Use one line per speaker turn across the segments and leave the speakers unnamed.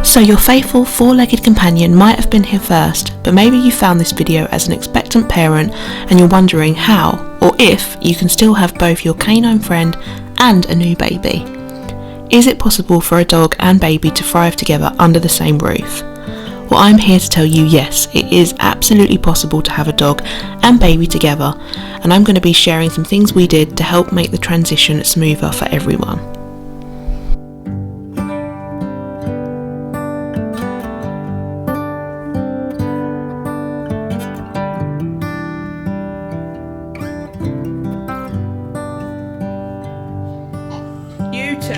So your faithful four-legged companion might have been here first, but maybe you found this video as an expectant parent and you're wondering how, or if, you can still have both your canine friend and a new baby. Is it possible for a dog and baby to thrive together under the same roof? Well, I'm here to tell you yes, it is absolutely possible to have a dog and baby together, and I'm going to be sharing some things we did to help make the transition smoother for everyone. You two.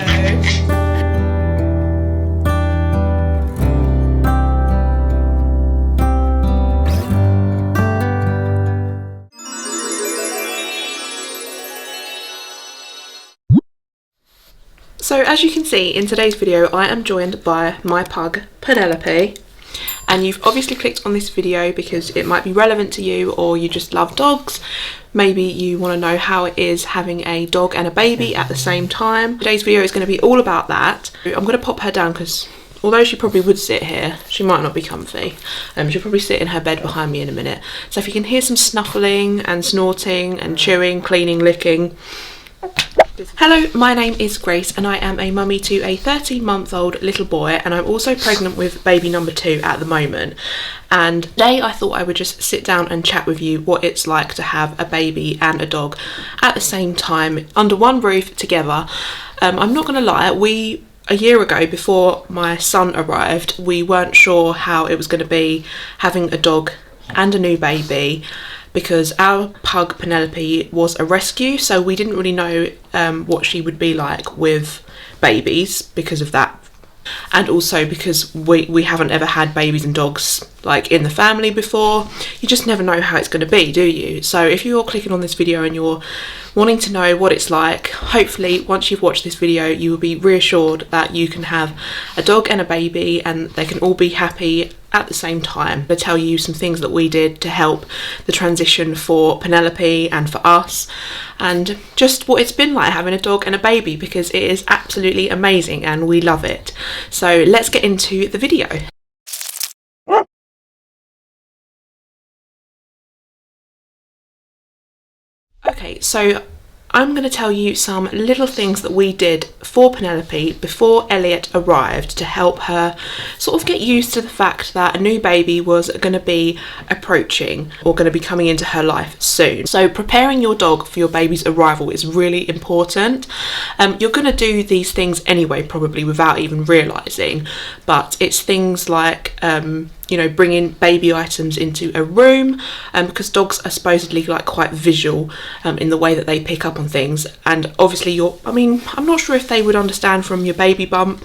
So as you can see in today's video, I am joined by my pug, Penelope. And you've obviously clicked on this video because it might be relevant to you, or you just love dogs. Maybe you want to know how it is having a dog and a baby at the same time. Today's video is going to be all about that. I'm going to pop her down because although she probably would sit here, she might not be comfy. She'll probably sit in her bed behind me in a minute. So if you can hear some snuffling and snorting and chewing, cleaning, licking. Hello, my name is Grace and I am a mummy to a 13-month-old little boy, and I'm also pregnant with baby number 2 at the moment. And today I thought I would just sit down and chat with you what it's like to have a baby and a dog at the same time under one roof together. I'm not going to lie, a year ago, before my son arrived, we weren't sure how it was going to be having a dog and a new baby, because our pug Penelope was a rescue, so we didn't really know what she would be like with babies because of that. And also because we haven't ever had babies and dogs like in the family before. You just never know how it's going to be, do you? So if you're clicking on this video and you're wanting to know what it's like, hopefully once you've watched this video you will be reassured that you can have a dog and a baby and they can all be happy at the same time. I'll tell you some things that we did to help the transition for Penelope and for us, and just what it's been like having a dog and a baby, because it is absolutely amazing and we love it. So let's get into the video. Okay, so I'm going to tell you some little things that we did for Penelope before Elliot arrived to help her sort of get used to the fact that a new baby was going to be approaching or going to be coming into her life soon. So preparing your dog for your baby's arrival is really important. You're going to do these things anyway, probably without even realising, but it's things like you know, bringing baby items into a room, because dogs are supposedly like quite visual in the way that they pick up on things. And obviously I'm not sure if they would understand from your baby bump,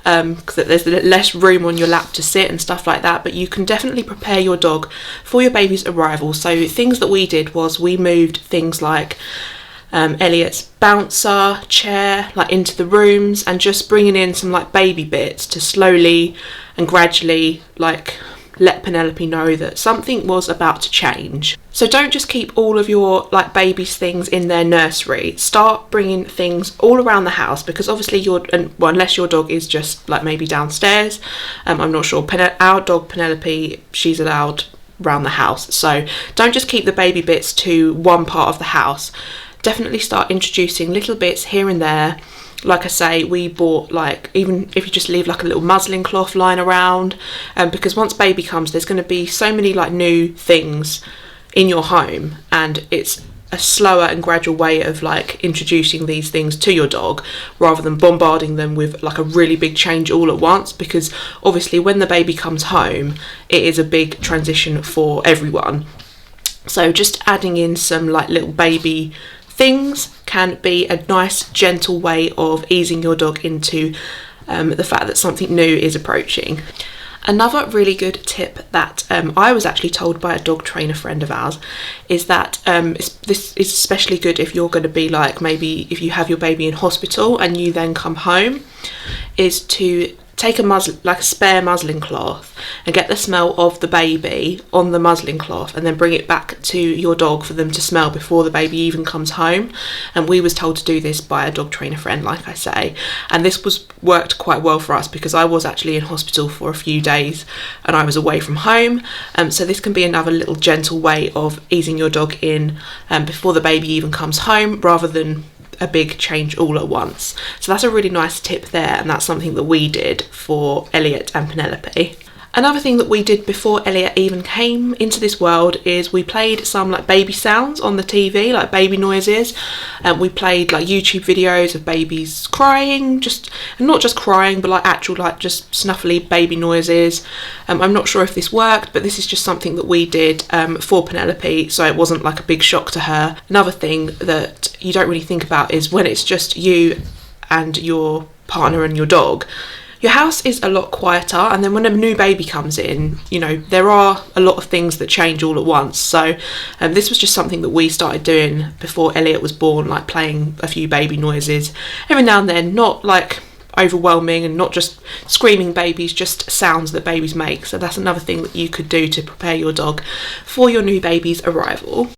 because there's less room on your lap to sit and stuff like that, but you can definitely prepare your dog for your baby's arrival. So things that we did was we moved things like Elliot's bouncer chair like into the rooms, and just bringing in some like baby bits to slowly and gradually like let Penelope know that something was about to change. So don't just keep all of your like baby's things in their nursery. Start bringing things all around the house, because obviously unless your dog is just like maybe downstairs, I'm not sure. Our dog Penelope, she's allowed around the house, so don't just keep the baby bits to one part of the house. Definitely start introducing little bits here and there. Like I say, we bought like, even if you just leave like a little muslin cloth lying around, because once baby comes there's going to be so many like new things in your home, and it's a slower and gradual way of like introducing these things to your dog rather than bombarding them with like a really big change all at once, because obviously when the baby comes home it is a big transition for everyone. So just adding in some like little baby things can be a nice gentle way of easing your dog into the fact that something new is approaching. Another really good tip that I was actually told by a dog trainer friend of ours is that this is especially good if you're going to be like, maybe if you have your baby in hospital and you then come home, is to take like a spare muslin cloth and get the smell of the baby on the muslin cloth, and then bring it back to your dog for them to smell before the baby even comes home. And we was told to do this by a dog trainer friend, like I say, and this worked quite well for us because I was actually in hospital for a few days and I was away from home. So this can be another little gentle way of easing your dog in before the baby even comes home, rather than a big change all at once. So that's a really nice tip there, and that's something that we did for Elliot and Penelope. Another thing that we did before Elliot even came into this world is we played some like baby sounds on the TV, like baby noises. We played like YouTube videos of babies crying, and not just crying, but like actual like just snuffly baby noises. I'm not sure if this worked, but this is just something that we did for Penelope, so it wasn't like a big shock to her. Another thing that you don't really think about is when it's just you and your partner and your dog, your house is a lot quieter, and then when a new baby comes in, you know, there are a lot of things that change all at once. So this was just something that we started doing before Elliot was born, like playing a few baby noises every now and then, not like overwhelming and not just screaming babies, just sounds that babies make. So that's another thing that you could do to prepare your dog for your new baby's arrival.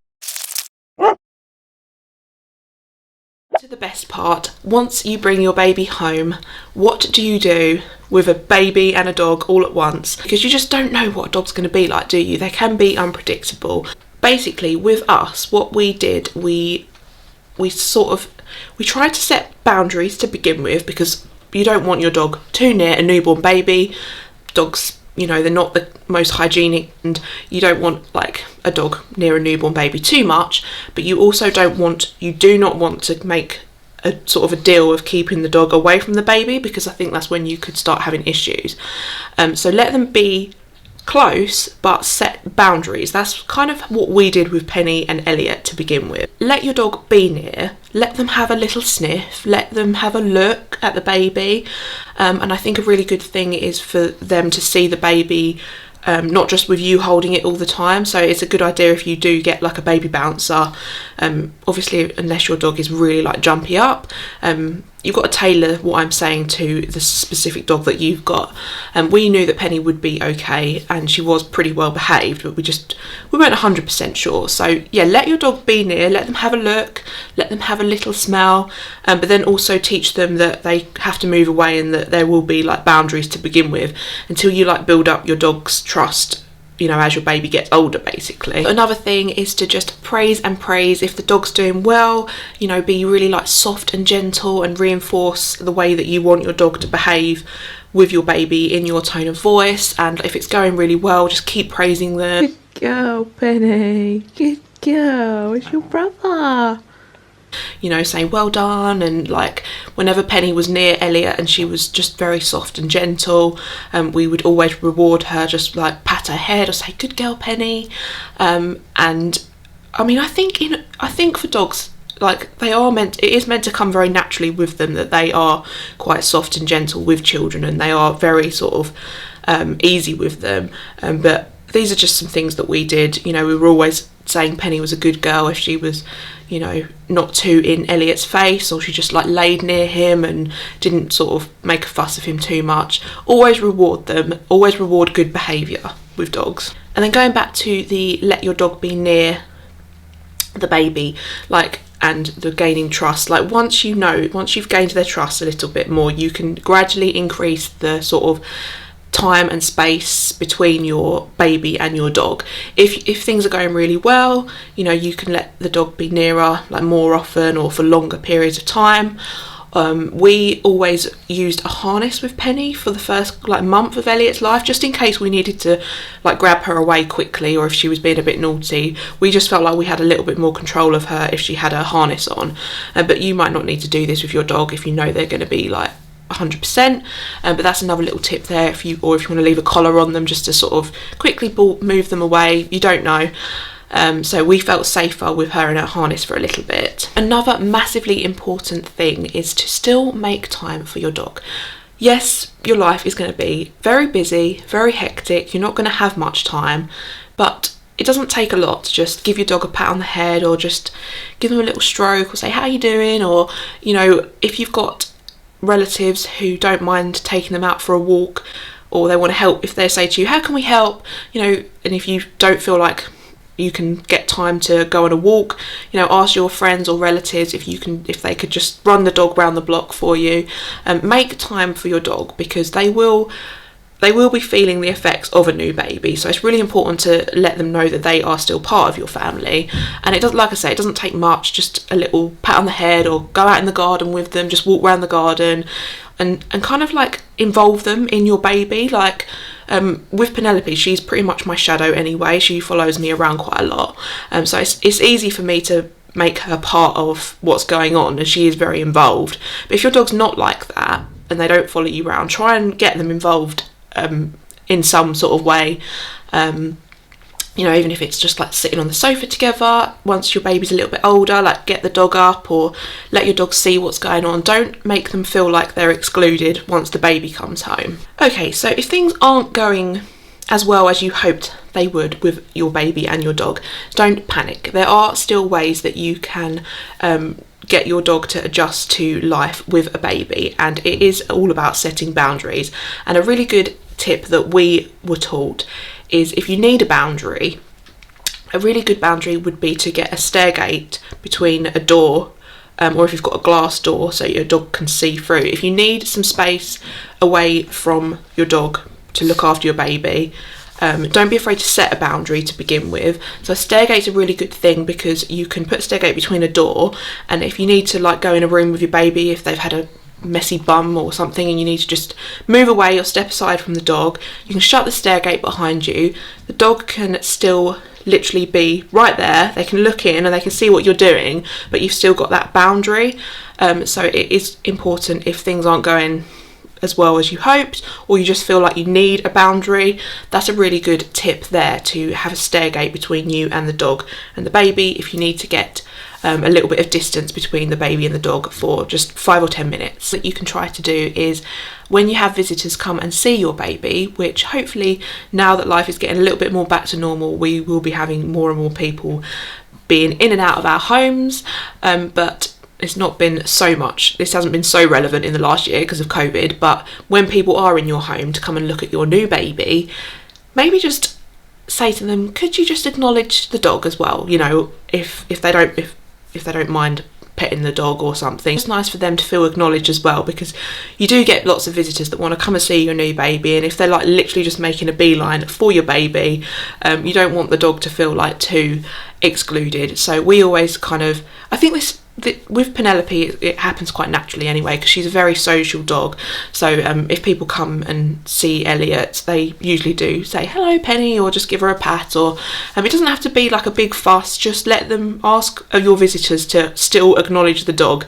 To the best part, once you bring your baby home, what do you do with a baby and a dog all at once? Because you just don't know what a dog's going to be like, do you? They can be unpredictable. Basically, with us, what we did, we tried to set boundaries to begin with, because you don't want your dog too near a newborn baby. Dogs, you know, they're not the most hygienic, and you don't want like a dog near a newborn baby too much, but you do not want to make a sort of a deal of keeping the dog away from the baby, because I think that's when you could start having issues. So let them be close, but set boundaries. That's kind of what we did with Penny and Elliot to begin with. Let your dog be near, let them have a little sniff, let them have a look at the baby, and I think a really good thing is for them to see the baby not just with you holding it all the time. So it's a good idea if you do get like a baby bouncer, obviously unless your dog is really like jumpy up, you've got to tailor what I'm saying to the specific dog that you've got. And we knew that Penny would be okay, and she was pretty well behaved, but we weren't 100% sure. So yeah, let your dog be near, let them have a look, let them have a little smell, but then also teach them that they have to move away, and that there will be like boundaries to begin with until you like build up your dog's trust, you know, as your baby gets older, basically. Another thing is to just praise if the dog's doing well, you know, be really like soft and gentle and reinforce the way that you want your dog to behave with your baby in your tone of voice. And if it's going really well, just keep praising them. Good girl, Penny, good girl, it's your brother. You know, say well done. And like whenever Penny was near Elliot and she was just very soft and gentle, we would always reward her, just like pat her head or say good girl Penny. And I mean, I think for dogs, like it is meant to come very naturally with them, that they are quite soft and gentle with children, and they are very sort of easy with them, but these are just some things that we did. You know, we were always saying Penny was a good girl if she was, you know, not too in Elliot's face, or she just like laid near him and didn't sort of make a fuss of him too much. Always reward them, always reward good behaviour with dogs. And then going back to the let your dog be near the baby, like, and the gaining trust, like once you've gained their trust a little bit more, you can gradually increase the sort of time and space between your baby and your dog. If things are going really well, you know, you can let the dog be nearer like more often or for longer periods of time. We always used a harness with Penny for the first like month of Elliot's life, just in case we needed to like grab her away quickly, or if she was being a bit naughty. We just felt like we had a little bit more control of her if she had her harness on. But you might not need to do this with your dog if you know they're going to be like 100%, but that's another little tip there. If you want to leave a collar on them just to sort of quickly move them away, you don't know. So we felt safer with her in her harness for a little bit. Another massively important thing is to still make time for your dog. Yes, your life is going to be very busy, very hectic, you're not going to have much time, but it doesn't take a lot to just give your dog a pat on the head, or just give them a little stroke, or say how you doing, or, you know, if you've got relatives who don't mind taking them out for a walk, or they want to help, if they say to you, how can we help, you know, and if you don't feel like you can get time to go on a walk, you know, ask your friends or relatives if they could just run the dog round the block for you. Make time for your dog, because they will be feeling the effects of a new baby. So it's really important to let them know that they are still part of your family. And it doesn't, like I say, it doesn't take much, just a little pat on the head, or go out in the garden with them, just walk around the garden and kind of like involve them in your baby. Like with Penelope, she's pretty much my shadow anyway. She follows me around quite a lot. So it's easy for me to make her part of what's going on, and she is very involved. But if your dog's not like that and they don't follow you around, try and get them involved in some sort of way. You know, even if it's just like sitting on the sofa together. Once your baby's a little bit older, like get the dog up, or let your dog see what's going on. Don't make them feel like they're excluded once the baby comes home. Okay, so if things aren't going as well as you hoped they would with your baby and your dog, don't panic. There are still ways that you can get your dog to adjust to life with a baby, and it is all about setting boundaries. And a really good tip that we were taught is, if you need a boundary, a really good boundary would be to get a stair gate between a door, or if you've got a glass door so your dog can see through. If you need some space away from your dog to look after your baby, don't be afraid to set a boundary to begin with. So a stair gate's a really good thing, because you can put a stair gate between a door, and if you need to like go in a room with your baby, if they've had a messy bum or something and you need to just move away or step aside from the dog, you can shut the stair gate behind you. The dog can still literally be right there, they can look in and they can see what you're doing, but you've still got that boundary. So it is important, if things aren't going as well as you hoped, or you just feel like you need a boundary, that's a really good tip there, to have a stair gate between you and the dog and the baby, if you need to get a little bit of distance between the baby and the dog for just 5 or 10 minutes. What you can try to do is, when you have visitors come and see your baby, which hopefully now that life is getting a little bit more back to normal, we will be having more and more people being in and out of our homes, but it's not been so much, this hasn't been so relevant in the last year because of COVID, but when people are in your home to come and look at your new baby, maybe just say to them, could you just acknowledge the dog as well, you know, if they don't mind petting the dog or something. It's nice for them to feel acknowledged as well, because you do get lots of visitors that want to come and see your new baby, and if they're like literally just making a beeline for your baby, you don't want the dog to feel like too excluded. So we always kind of, I think with Penelope it happens quite naturally anyway, because she's a very social dog. So if people come and see Elliot, they usually do say hello Penny, or just give her a pat, or it doesn't have to be like a big fuss. Just let them ask your visitors to still acknowledge the dog,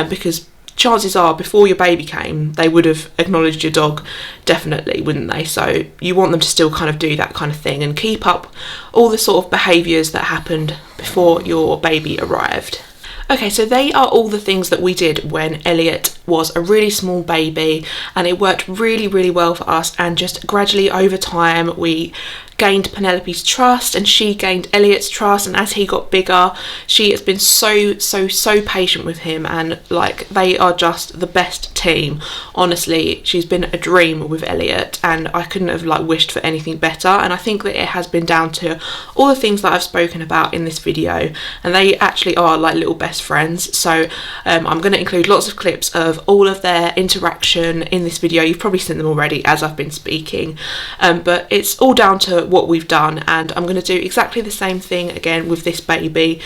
because chances are before your baby came they would have acknowledged your dog, definitely, wouldn't they? So you want them to still kind of do that kind of thing and keep up all the sort of behaviours that happened before your baby arrived. Okay, so they are all the things that we did when Elliot was a really small baby, and it worked really, really well for us, and just gradually over time we gained Penelope's trust and she gained Elliot's trust, and as he got bigger she has been so patient with him, and like they are just the best team. Honestly, she's been a dream with Elliot, and I couldn't have like wished for anything better, and I think that it has been down to all the things that I've spoken about in this video, and they actually are like little best friends. So I'm going to include lots of clips of all of their interaction in this video. You've probably seen them already as I've been speaking, but it's all down to what we've done, and I'm going to do exactly the same thing again with this baby,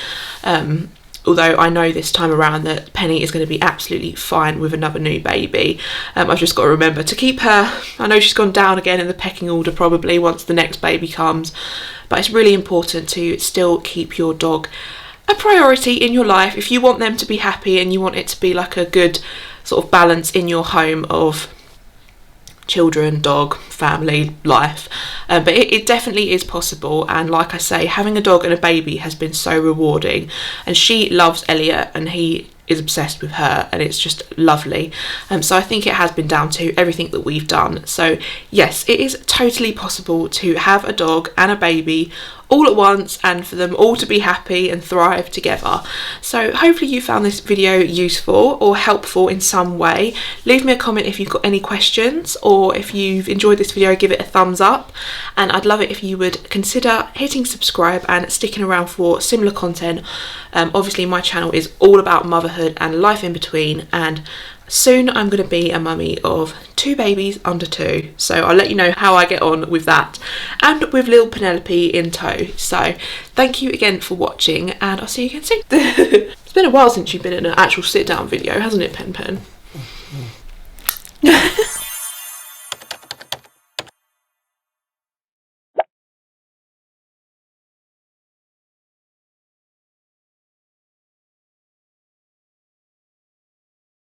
although I know this time around that Penny is going to be absolutely fine with another new baby. I've just got to remember to keep her, I know she's gone down again in the pecking order probably once the next baby comes, but it's really important to still keep your dog a priority in your life if you want them to be happy and you want it to be like a good sort of balance in your home of children, dog, family, life. But it definitely is possible, and like I say, having a dog and a baby has been so rewarding, and she loves Elliot and he is obsessed with her, and it's just lovely. So I think it has been down to everything that we've done. So yes, it is totally possible to have a dog and a baby all at once, and for them all to be happy and thrive together. So hopefully you found this video useful or helpful in some way. Leave me a comment if you've got any questions, or if you've enjoyed this video, give it a thumbs up, and I'd love it if you would consider hitting subscribe and sticking around for similar content. Obviously my channel is all about motherhood and life in between, and soon I'm going to be a mummy of 2 babies under 2, so I'll let you know how I get on with that, and with little Penelope in tow. So thank you again for watching, and I'll see you again soon. It's been a while since you've been in an actual sit down video, hasn't it, Pen Pen?